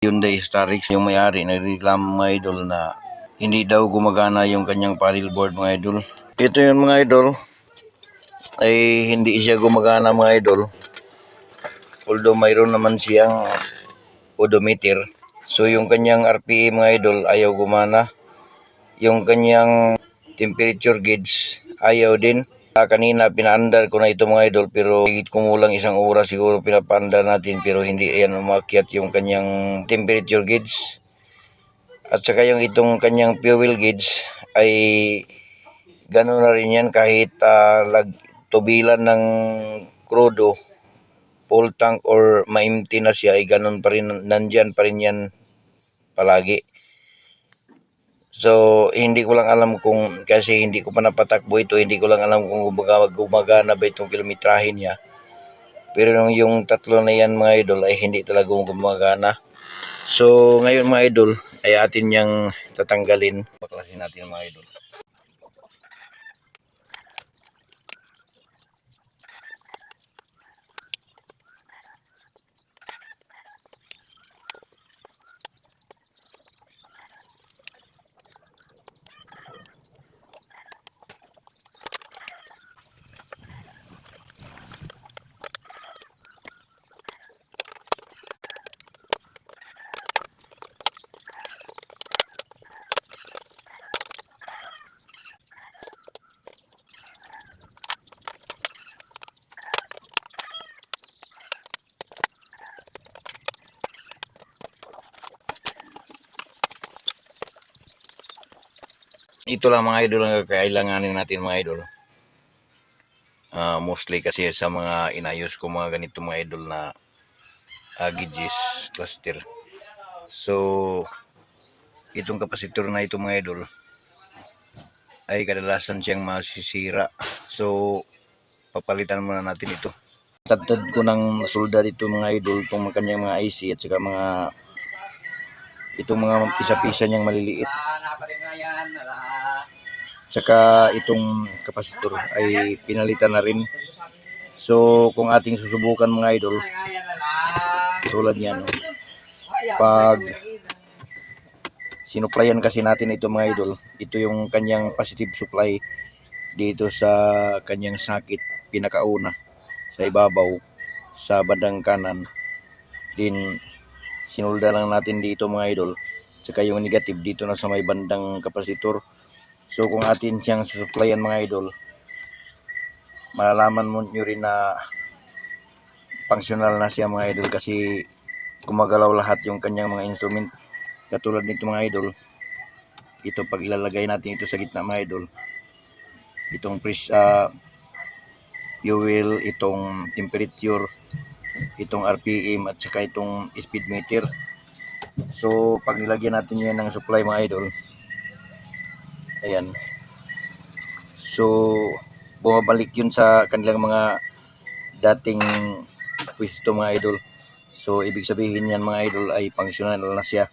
Hyundai Starix, yung may-ari, nagreklamo mga idol na hindi daw gumagana yung kanyang paddle board mga idol. Ito yung mga idol ay hindi siya gumagana mga idol. Although mayroon naman siyang odometer. So yung kanyang RPM mga idol ayaw gumana. Yung kanyang temperature gauge ayaw din. Kanina pinaandar ko na ito mga idol pero higit kumulang isang oras siguro pinapaandar natin pero hindi yan umakyat yung kanyang temperature gauge. At saka yung itong kanyang fuel gauge ay gano'n na rin yan kahit tubilan ng krudo, full tank or ma-empty na siya ay gano'n pa rin, nandyan pa rin yan palagi. So, hindi ko lang alam kung, kasi hindi ko pa napatakbo ito, hindi ko lang alam kung gumagana ba itong kilometrahin niya. Pero yung tatlo na yan mga idol ay hindi talaga gumagana. So, ngayon mga idol ay atin niyang tatanggalin. Baklasin natin mga idol. Ito lang mga idol ang kailanganin natin mga idol. Mostly kasi sa mga inayos ko mga ganito mga idol na gauges cluster. So, itong kapasitor na ito mga idol ay kadalasan siyang masisira. So, papalitan muna natin ito. Tatad ko ng solda dito mga idol itong kanyang mga IC at saka itong mga pisa-pisa niyang maliliit. Tsaka itong kapasitor ay pinalitan na rin. So kung ating susubukan mga idol, tulad niyan, pag sinuplayan kasi natin ito mga idol, ito yung kanyang positive supply dito sa kanyang sakit, pinakauna sa ibabaw sa bandang kanan. Din sinulda lang natin dito mga idol, tsaka yung negative dito na sa may bandang kapasitor. So kung atin siyang susuplayan mga idol, malalaman mo nyo rin na functional na siya mga idol kasi gumagalaw lahat yung kanyang mga instrument. Katulad nito mga idol, ito pag ilalagay natin ito sa gitna mga idol, itong fuel, itong temperature, itong RPM at saka itong speed meter. So pag nilagyan natin yan ng supply mga idol, ayan, so bumabalik yun sa kanilang mga dating pwesto mga idol. So ibig sabihin yan mga idol ay functional na siya.